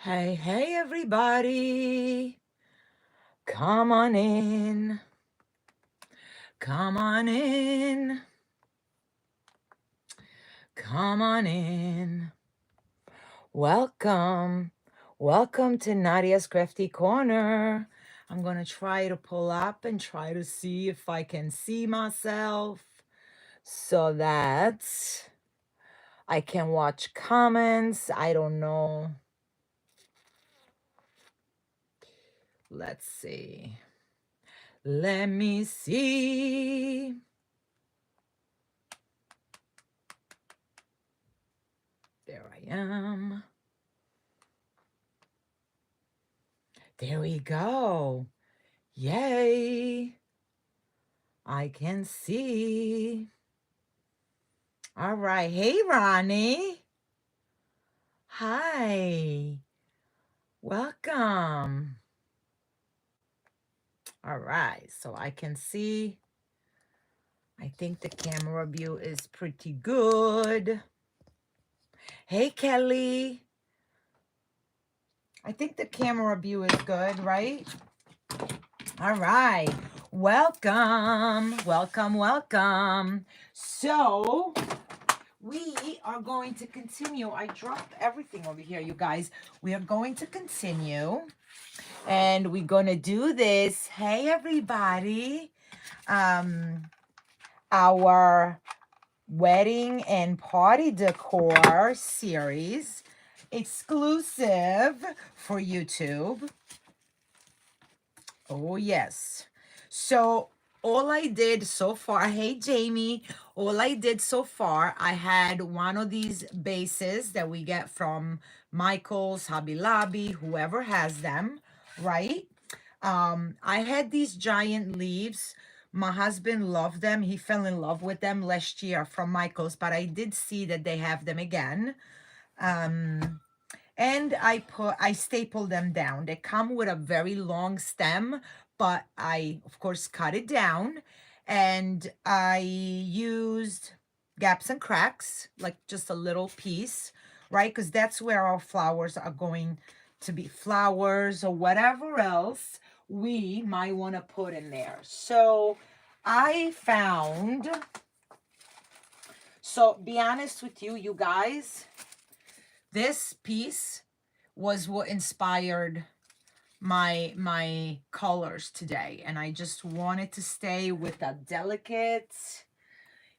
Hey, hey, everybody. Come on in. Come on in. Come on in. Welcome. Welcome to Nadia's Crafty Corner. I'm going to try to pull up and try to see if I can see myself so that I can watch comments. I don't know. Let's see. Let me see. There I am. There we go. Yay. I can see. All right. Hey, Ronnie. Hi. Welcome. All right. So I can see. I think the camera view is pretty good. Hey, Kelly. I think the camera view is good, right? All right. Welcome. Welcome, welcome. So we are going to continue. I dropped everything over here, you guys. We are going to continue. And we're going to do this. Hey, everybody. Our wedding and party decor series exclusive for YouTube. Oh, yes. So all I did so far, hey, Jamie, all I did so far, I had one of these bases that we get from Michael's, Hobby Lobby, whoever has them, right? I had these giant leaves. My husband loved them. He fell in love with them last year from Michael's, but I did see that they have them again. And I stapled them down. They come with a very long stem, but I of course cut it down, and I used gaps and cracks, like just a little piece, right? Because that's where our flowers are going to be, flowers or whatever else we might want to put in there. So I found, so be honest with you, you guys, this piece was what inspired my colors today, and I just wanted to stay with a delicate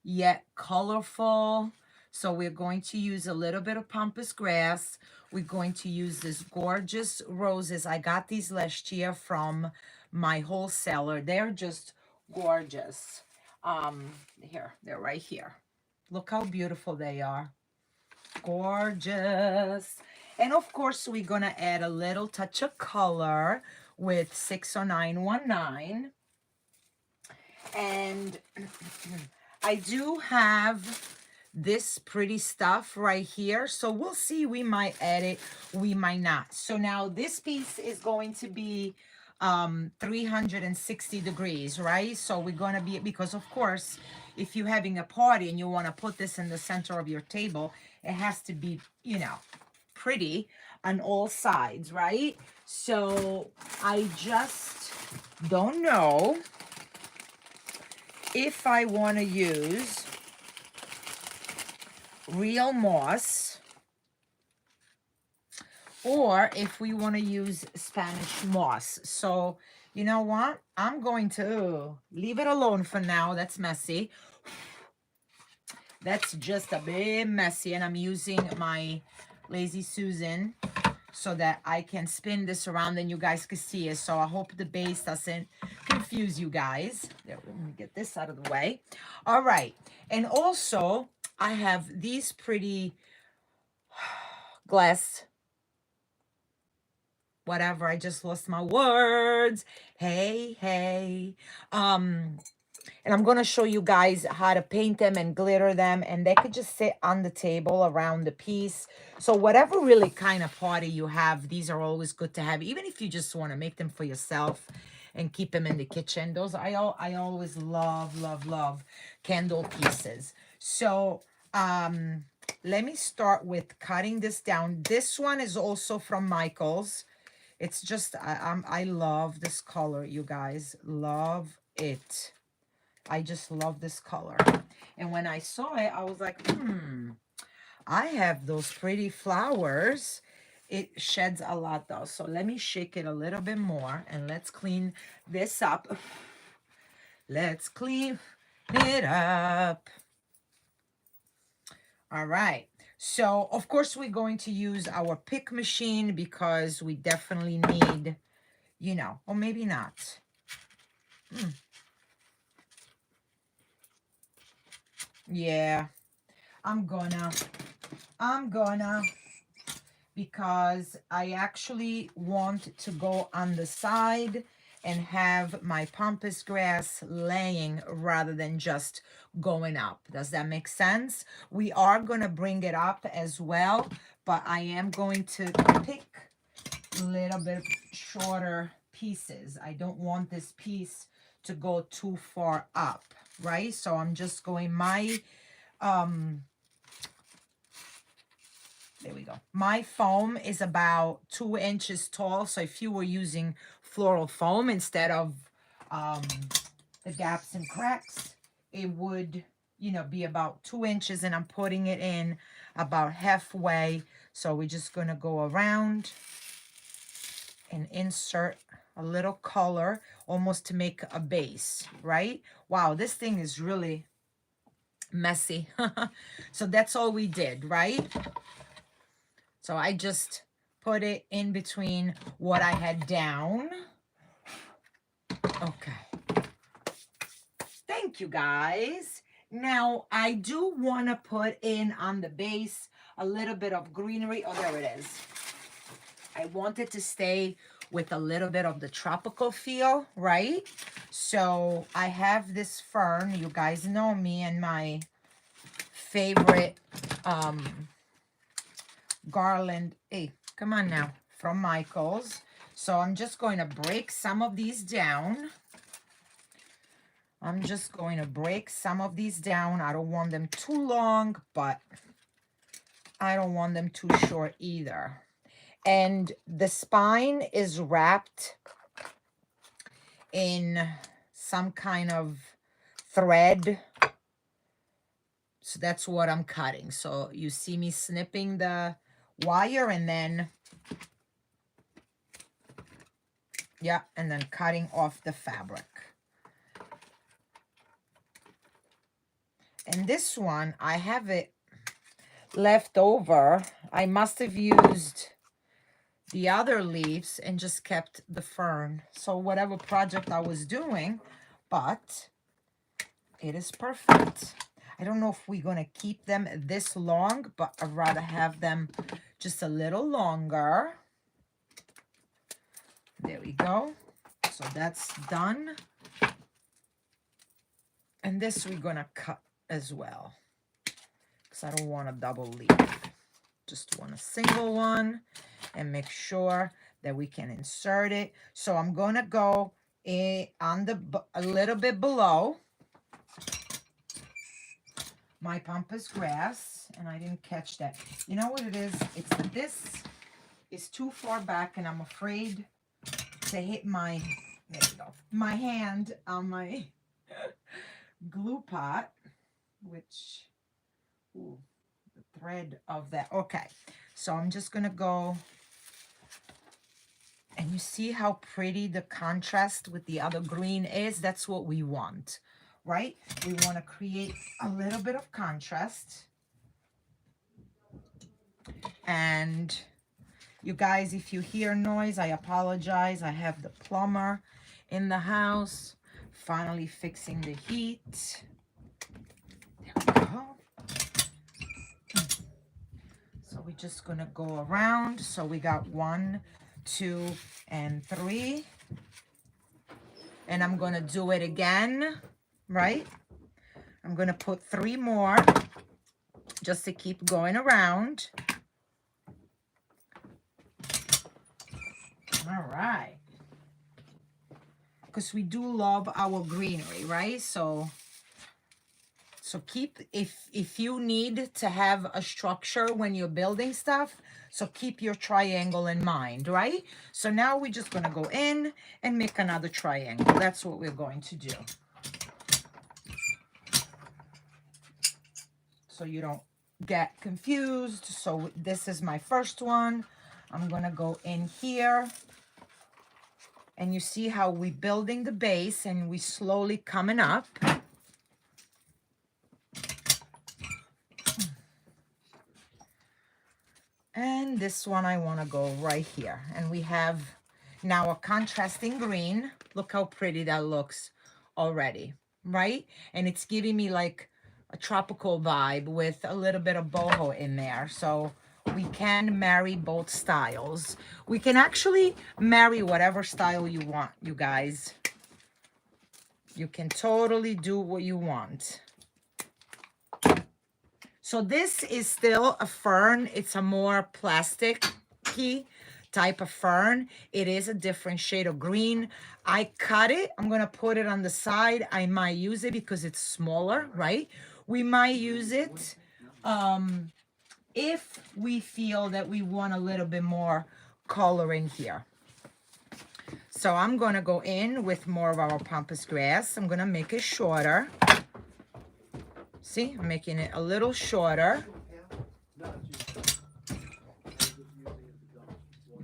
yet colorful. So we're going to use a little bit of pampas grass. We're going to use this gorgeous roses. I got these last year from my wholesaler. They're just gorgeous. Here, they're right here. Look how beautiful they are. Gorgeous. And of course, we're going to add a little touch of color with 60919. And I do have this pretty stuff right here. So we'll see. We might add it. We might not. So now this piece is going to be 360 degrees, right? So we're going to be, because of course, if you're having a party and you want to put this in the center of your table, it has to be, you know, pretty on all sides, right? So I just don't know if I want to use real moss or if we want to use Spanish moss. So you know what? I'm going to leave it alone for now. That's messy. That's just a bit messy. And I'm using my Lazy Susan so that I can spin this around and you guys can see it. So I hope the base doesn't confuse you guys. There, let me get this out of the way. All right. And also, I have these pretty glass, whatever, I just lost my words. Hey, hey. And I'm going to show you guys how to paint them and glitter them. And they could just sit on the table around the piece. So whatever really kind of party you have, these are always good to have. Even if you just want to make them for yourself and keep them in the kitchen. Those, I always love, love, love candle pieces. So let me start with cutting this down. This one is also from Michael's. It's just, I love this color, you guys. Love it. I just love this color. And when I saw it, I was like, I have those pretty flowers. It sheds a lot though. So let me shake it a little bit more and let's clean this up. Let's clean it up. All right. So of course we're going to use our pick machine because we definitely need, you know, or maybe not. Yeah, I'm gonna, because I actually want to go on the side and have my pampas grass laying rather than just going up. Does that make sense? We are gonna bring it up as well, but I am going to pick a little bit shorter pieces. I don't want this piece to go too far up, right? So I'm just going my, there we go. My foam is about 2 inches tall. So if you were using floral foam instead of the gaps and cracks, it would, you know, be about 2 inches, and I'm putting it in about halfway. So we're just going to go around and insert a little color almost to make a base, right? Wow, this thing is really messy. So that's all we did, right? So I just put it in between what I had down. Okay. Thank you, guys. Now, I do want to put in on the base a little bit of greenery. Oh, there it is. I want it to stay with a little bit of the tropical feel, right? So I have this fern. You guys know me and my favorite garland. Hey, come on now, from Michael's. So I'm just going to break some of these down. I'm just going to break some of these down. I don't want them too long, but I don't want them too short either. And the spine is wrapped in some kind of thread. So that's what I'm cutting. So you see me snipping the wire and then, yeah, and then cutting off the fabric. And this one, I have it left over. I must have used the other leaves and just kept the fern. So whatever project I was doing, but it is perfect. I don't know if we're going to keep them this long, but I'd rather have them just a little longer. There we go. So that's done. And this we're going to cut as well, because I don't want a double leaf. Just want a single one and make sure that we can insert it. So I'm going to go on a little bit below my pampas grass, and I didn't catch that. You know what it is? It's that this is too far back, and I'm afraid to hit my, there we go, my hand on my glue pot, which, ooh, the thread of that. Okay, so I'm just gonna go, and you see how pretty the contrast with the other green is? That's what we want, right? We want to create a little bit of contrast. And you guys, if you hear noise, I apologize. I have the plumber in the house finally fixing the heat. There we go. So we're just gonna go around. So we got 1, 2, and 3. And I'm gonna do it again, right? I'm gonna put 3 more just to keep going around. All right. Because we do love our greenery, right? So So keep, if you need to have a structure when you're building stuff, so keep your triangle in mind, right? So now we're just gonna go in and make another triangle. That's what we're going to do. So you don't get confused. So this is my first one. I'm gonna go in here. And you see how we building the base and we slowly coming up. And this one I want to go right here. And we have now a contrasting green. Look how pretty that looks already, right? And it's giving me like a tropical vibe with a little bit of boho in there. So we can marry both styles. We can actually marry whatever style you want, you guys. You can totally do what you want. So this is still a fern. It's a more plasticky type of fern. It is a different shade of green. I cut it. I'm going to put it on the side. I might use it because it's smaller, right? We might use it if we feel that we want a little bit more color in here. So I'm going to go in with more of our pampas grass. I'm going to make it shorter. See, I'm making it a little shorter.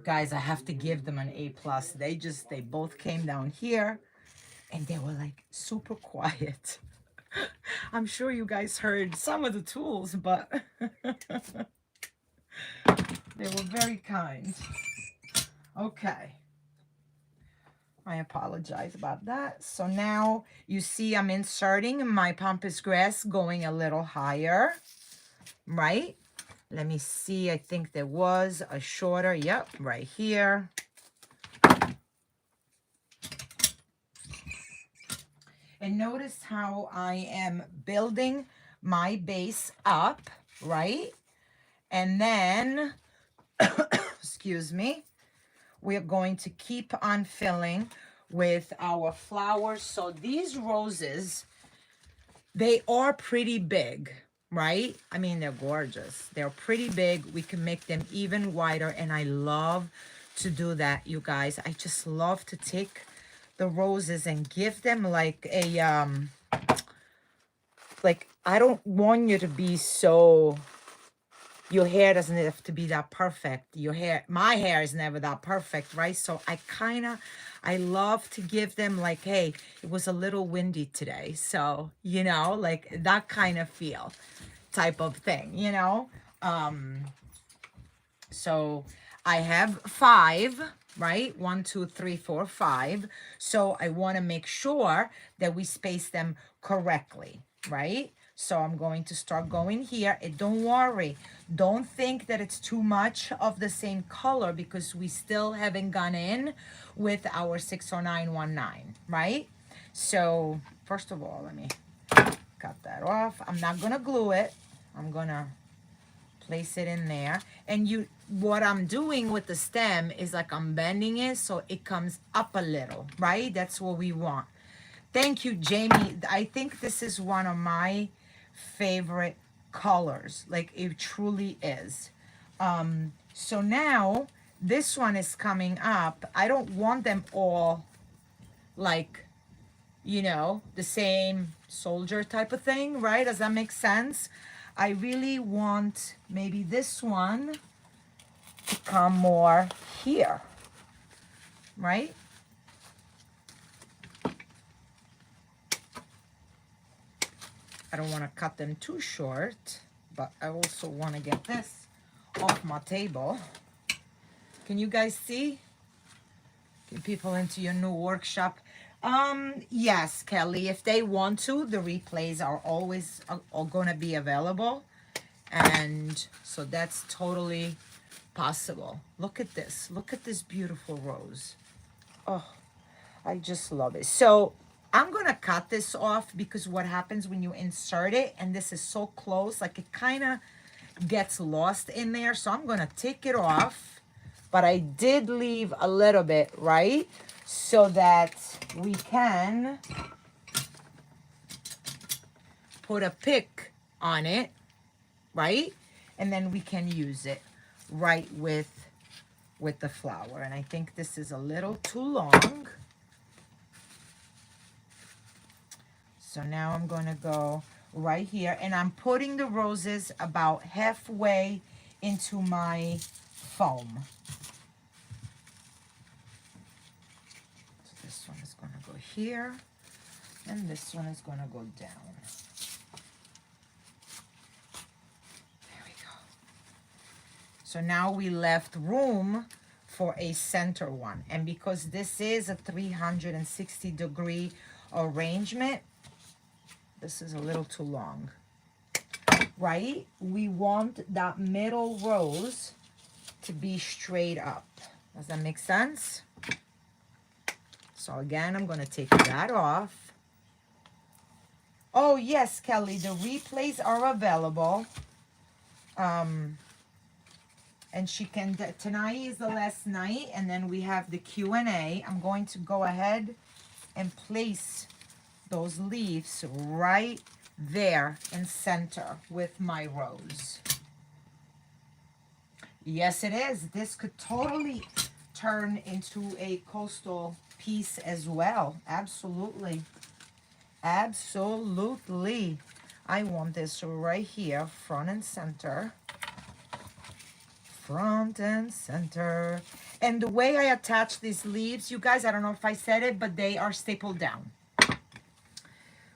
Guys, I have to give them an A+. They both came down here and they were like super quiet. I'm sure you guys heard some of the tools, but they were very kind. Okay. I apologize about that. So now you see I'm inserting my pampas grass going a little higher, right? Let me see. I think there was a shorter. Yep, right here. And notice how I am building my base up, right? And then, excuse me, we're going to keep on filling with our flowers. So these roses, they are pretty big, right? I mean, they're gorgeous. They're pretty big. We can make them even wider. And I love to do that, you guys. I just love to take the roses and give them like a, like, I don't want you to be so... Your hair doesn't have to be that perfect. My hair is never that perfect, right? So I love to give them like, hey, it was a little windy today. So, you know, like that kind of feel type of thing, you know? So I have 5, right? 1, 2, 3, 4, 5. So I want to make sure that we space them correctly, right? So I'm going to start going here. And don't worry. Don't think that it's too much of the same color because we still haven't gone in with our 60919, right? So first of all, let me cut that off. I'm not going to glue it. I'm going to place it in there. And what I'm doing with the stem is like I'm bending it so it comes up a little, right? That's what we want. Thank you, Jamie. I think this is one of my favorite colors. Like it truly is. So now this one is coming up. I don't want them all like, you know, the same soldier type of thing, right? Does that make sense? I really want maybe this one to come more here, right? I don't want to cut them too short, but I also want to get this off my table. Can you guys see? Get people into your new workshop. Yes, Kelly, if they want to, the replays are always going to be available. And so that's totally possible. Look at this. Look at this beautiful rose. Oh, I just love it. So I'm going to cut this off because what happens when you insert it, and this is so close, like it kind of gets lost in there. So I'm going to take it off, but I did leave a little bit, right? So that we can put a pick on it, right? And then we can use it right with the flower. And I think this is a little too long. So now I'm going to go right here, and I'm putting the roses about halfway into my foam. So this one is going to go here, and this one is going to go down. There we go. So now we left room for a center one. And because this is a 360-degree arrangement, this is a little too long, right? We want that middle rose to be straight up. Does that make sense? So again, I'm going to take that off. Oh, yes, Kelly, the replays are available. And she can, tonight is the last night, and then we have the Q&A. I'm going to go ahead and place those leaves right there in center with my rose. Yes, it is. This could totally turn into a coastal piece as well. Absolutely. Absolutely. I want this right here, front and center. Front and center. And the way I attach these leaves, you guys, I don't know if I said it, but they are stapled down.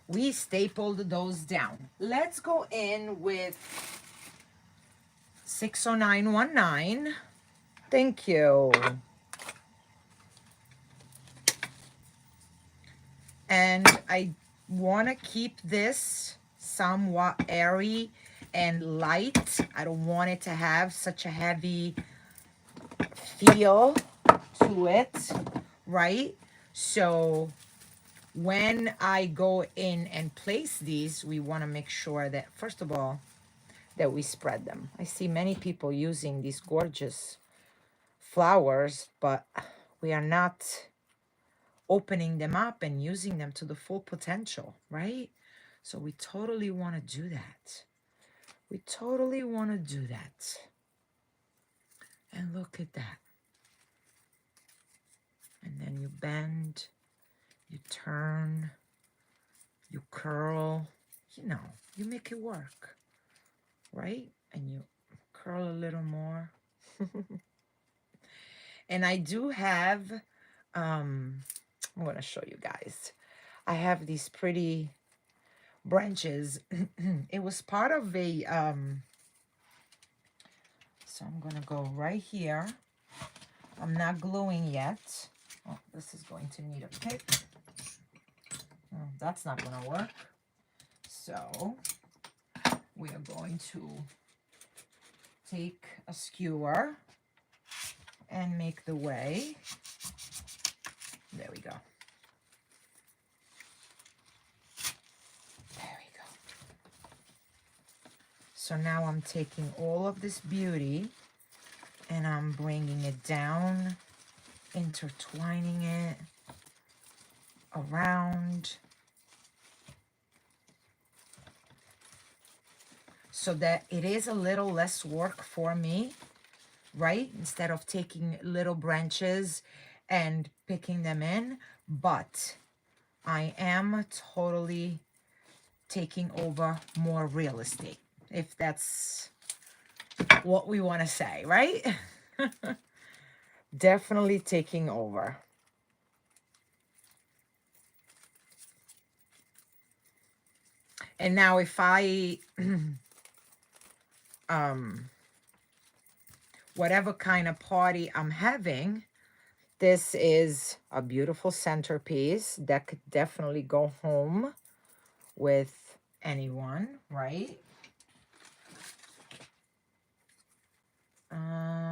We stapled those down. Let's go in with 60919. Thank you. And I want to keep this somewhat airy and light. I don't want it to have such a heavy feel to it, right? So when I go in and place these, we want to make sure that, first of all, that we spread them. I see many people using these gorgeous flowers, but we are not opening them up and using them to the full potential, right? So we totally want to do that. We totally want to do that. And look at that. And then you bend, you turn, you curl, you know, you make it work, right? And you curl a little more. And I do have, I'm going to show you guys. I have these pretty branches. It was part of a, so I'm going to go right here. I'm not gluing yet. Oh, this is going to need a pick. Oh, that's not going to work. So we are going to take a skewer and make the way. There we go. There we go. So now I'm taking all of this beauty and I'm bringing it down, intertwining it around so that it is a little less work for me, right? Instead of taking little branches and picking them in, but I am totally taking over more real estate, if that's what we want to say, right? Definitely taking over. And now if I, whatever kind of party I'm having, this is a beautiful centerpiece that could definitely go home with anyone, right?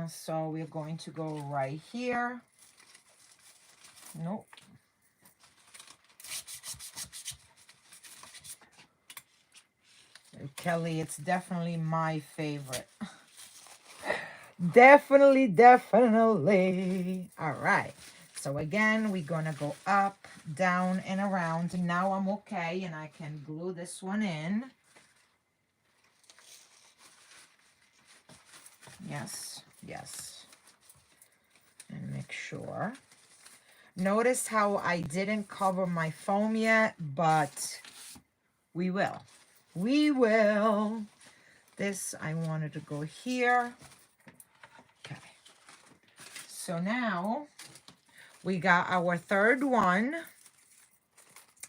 So we're going to go right here. Nope. Kelly, it's definitely my favorite. Definitely. All right. So again, we're gonna go up, down, and around. Now I'm okay, and I can glue this one in. Yes, yes. And make sure. Notice how I didn't cover my foam yet, but we will. We will. This, I wanted to go here. Okay. So now we got our third one,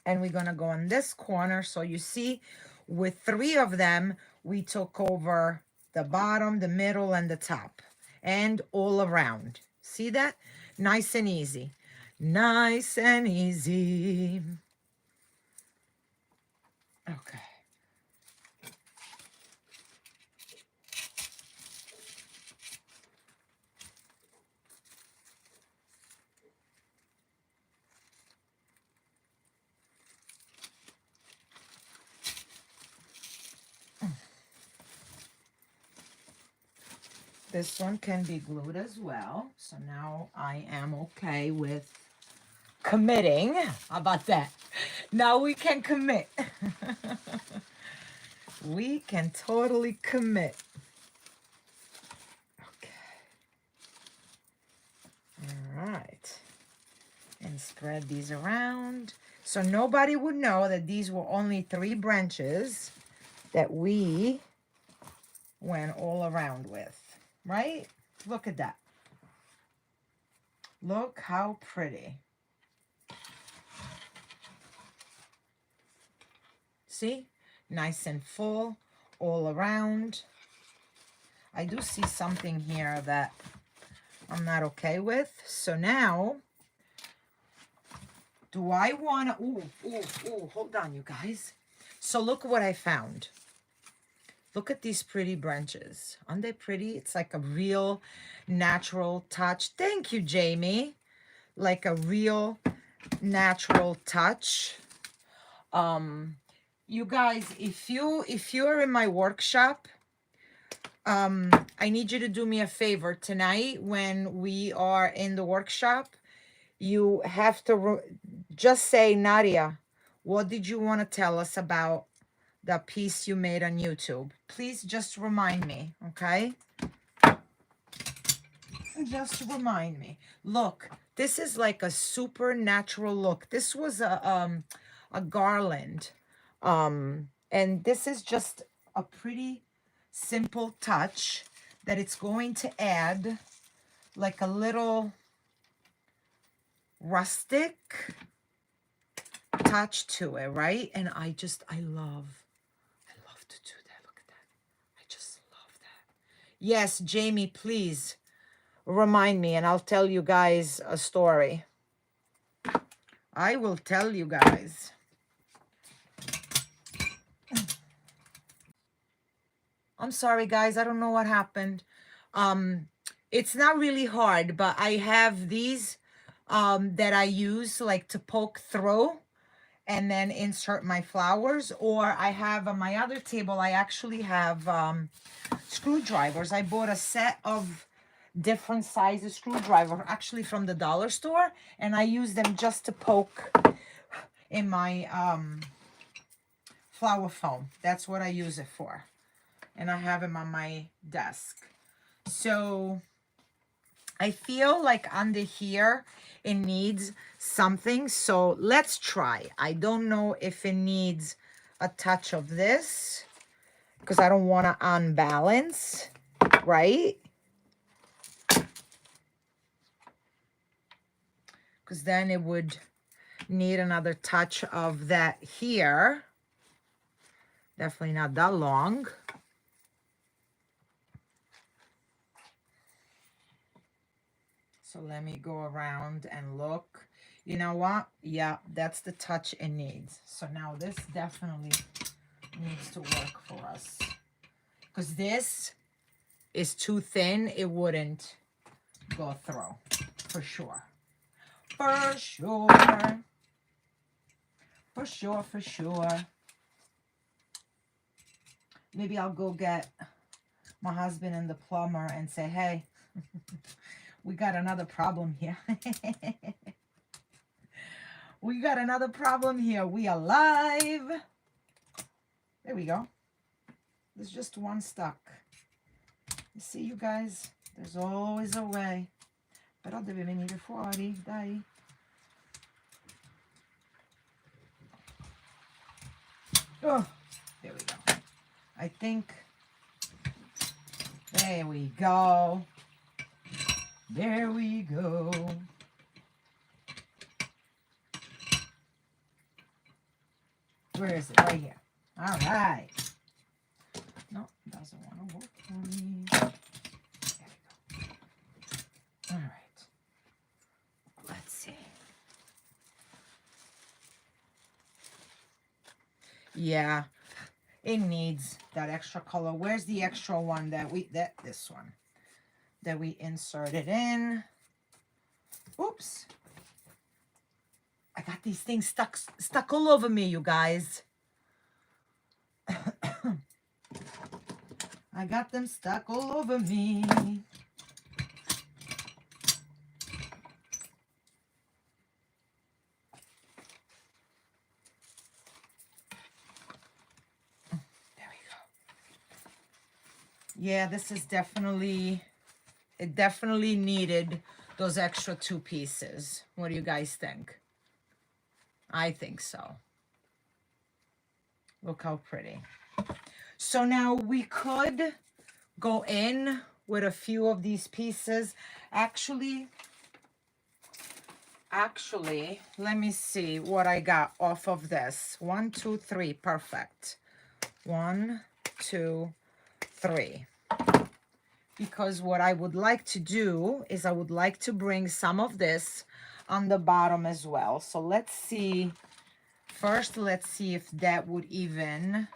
and we're gonna go on this corner. So you see, with 3 of them, we took over the bottom, the middle, and the top, and all around. See that? Nice and easy. Nice and easy. Okay. This one can be glued as well. So now I am okay with committing. How about that? Now we can commit. We can totally commit. Okay. All right. And spread these around. So nobody would know that these were only 3 branches that we went all around with. Right? Look at that. Look how pretty. See? Nice and full all around. I do see something here that I'm not okay with. So now, do I want to... Ooh, hold on, you guys. So look what I found. Look at these pretty branches. Aren't they pretty? It's like a real natural touch. Thank you, Jamie. Like a real natural touch. You guys, if you're in my workshop, I need you to do me a favor tonight when we are in the workshop. You have to just say, Nadia, what did you want to tell us about the piece you made on YouTube? Please just remind me, okay? Just remind me. Look, this is like a supernatural look. This was a garland. And this is just a pretty simple touch that it's going to add like a little rustic touch to it, right? And I love to do that. Look at that. I just love that. Yes, Jamie, please remind me and I'll tell you guys a story. I will tell you guys. I'm sorry, guys. I don't know what happened. It's not really hard, but I have these that I use like to poke through and then insert my flowers. Or I have on my other table, I actually have screwdrivers. I bought a set of different sizes screwdriver, actually from the dollar store, and I use them just to poke in my flower foam. That's what I use it for. And I have them on my desk. So I feel like under here it needs something. So let's try. I don't know if it needs a touch of this because I don't want to unbalance, right? Because then it would need another touch of that here. Definitely not that long. So let me go around and look. You know what? Yeah, that's the touch it needs. So now this definitely needs to work for us. Because this is too thin. It wouldn't go through. For sure. For sure. For sure, for sure. Maybe I'll go get my husband and the plumber and say, hey, We got another problem here. We got another problem here. We are live. There we go. There's just one stuck. You see, you guys, there's always a way. Però deve venire fuori, dai. Oh, there we go. I think, there we go. There we go. Where is it? Right here. All right. No, doesn't want to work for me. There we go. All right. Let's see. Yeah, it needs that extra color. Where's the extra one this one that we inserted in? Oops. I got these things stuck all over me, you guys. I got them stuck all over me. Yeah, this is definitely, it definitely needed those extra 2 pieces. What do you guys think? I think so. Look how pretty. So now we could go in with a few of these pieces. Actually, let me see what I got off of this. 1, 2, 3, perfect. 1, 2, 3. Because what I would like to do is I would like to bring some of this on the bottom as well. So let's see. First, let's see if that would even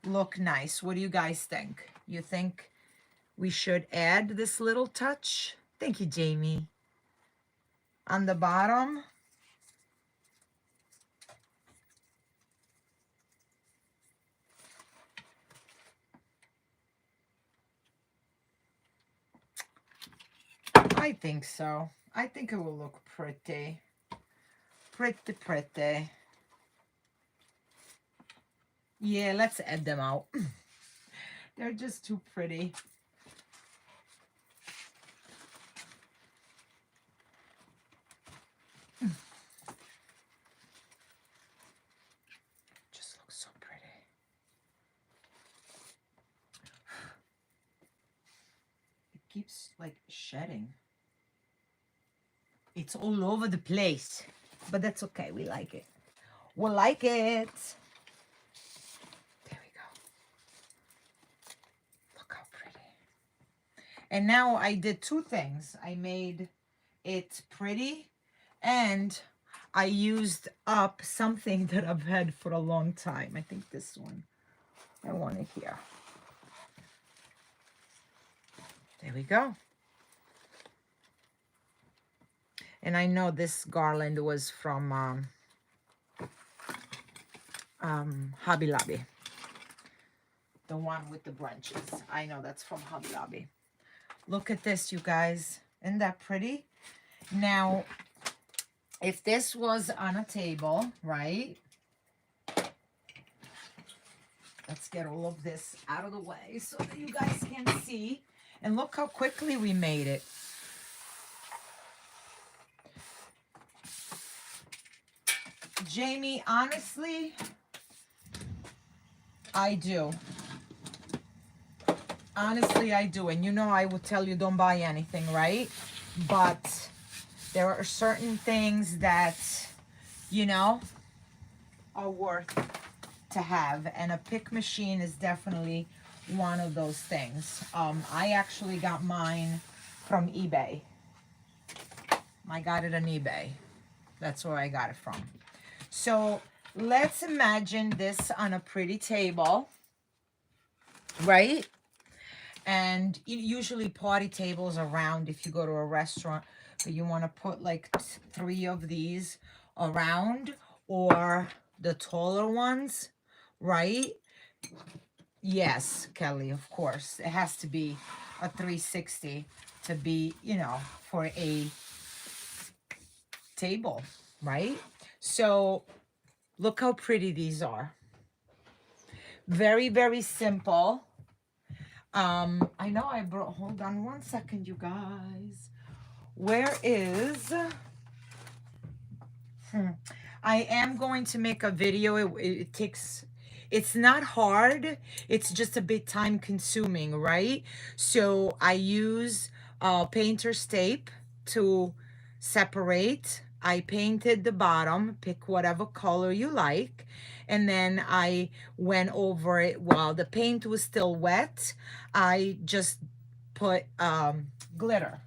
look nice. What do you guys think? You think we should add this little touch? Thank you, Jamie. On the bottom. I think so. I think it will look pretty. Pretty, pretty. Yeah, let's add them out. They're just too pretty. Just looks so pretty. It keeps like shedding. It's all over the place, but that's okay. We like it. We like it. There we go. Look how pretty. And now I did 2 things. I made it pretty and I used up something that I've had for a long time. I think this one. I want it here. There we go. And I know this garland was from Hobby Lobby. The one with the branches. I know that's from Hobby Lobby. Look at this, you guys. Isn't that pretty? Now, if this was on a table, right? Let's get all of this out of the way so that you guys can see. And look how quickly we made it. Jamie, honestly, I do. Honestly, I do. And you know I would tell you don't buy anything, right? But there are certain things that, you know, are worth to have. And a pick machine is definitely one of those things. I actually got mine from eBay. I got it on eBay. That's where I got it from. So let's imagine this on a pretty table, right? And usually party tables are round if you go to a restaurant, but you want to put like 3 of these around, or the taller ones, right? Yes, Kelly, of course. It has to be a 360. to be, you know, for a table, right? So look how pretty these are. Very, very simple. I know I brought, hold on one second, you guys. Where is, I am going to make a video. It takes, it's not hard. It's just a bit time consuming, right? So I use painter's tape to separate. I painted the bottom, pick whatever color you like. And then I went over it while the paint was still wet. I just put glitter,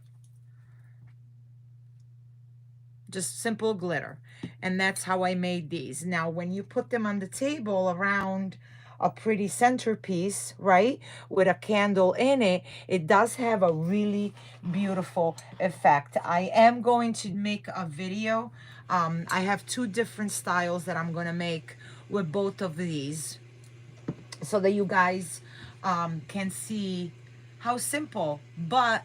just simple glitter. And that's how I made these. Now, when you put them on the table around a pretty centerpiece, right, with a candle in it, it does have a really beautiful effect. I am going to make a video. I have two different styles that I'm going to make with both of these so that you guys can see how simple but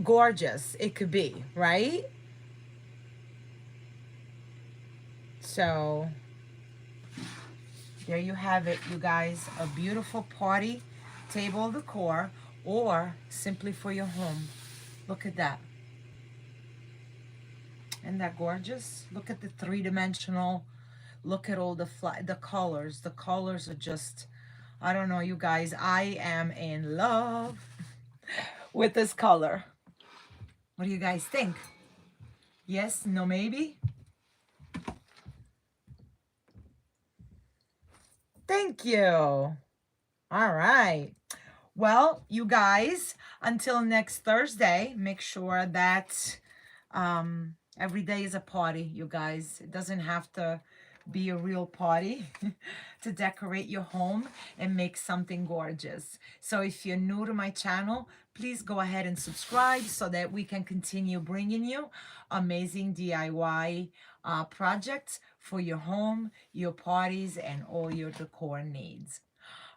gorgeous it could be, right? So there you have it, you guys. A beautiful party table decor, or simply for your home. Look at that. Isn't that gorgeous? Look at the three-dimensional. Look at all the colors. The colors are just, I don't know, you guys. I am in love with this color. What do you guys think? Yes? No? Maybe? Thank you. All right. Well, you guys, until next Thursday, make sure that every day is a party, you guys. It doesn't have to be a real party to decorate your home and make something gorgeous. So if you're new to my channel, please go ahead and subscribe so that we can continue bringing you amazing DIY projects for your home, your parties, and all your decor needs.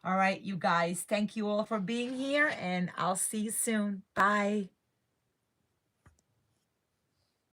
All right, you guys, thank you all for being here, and I'll see you soon. Bye.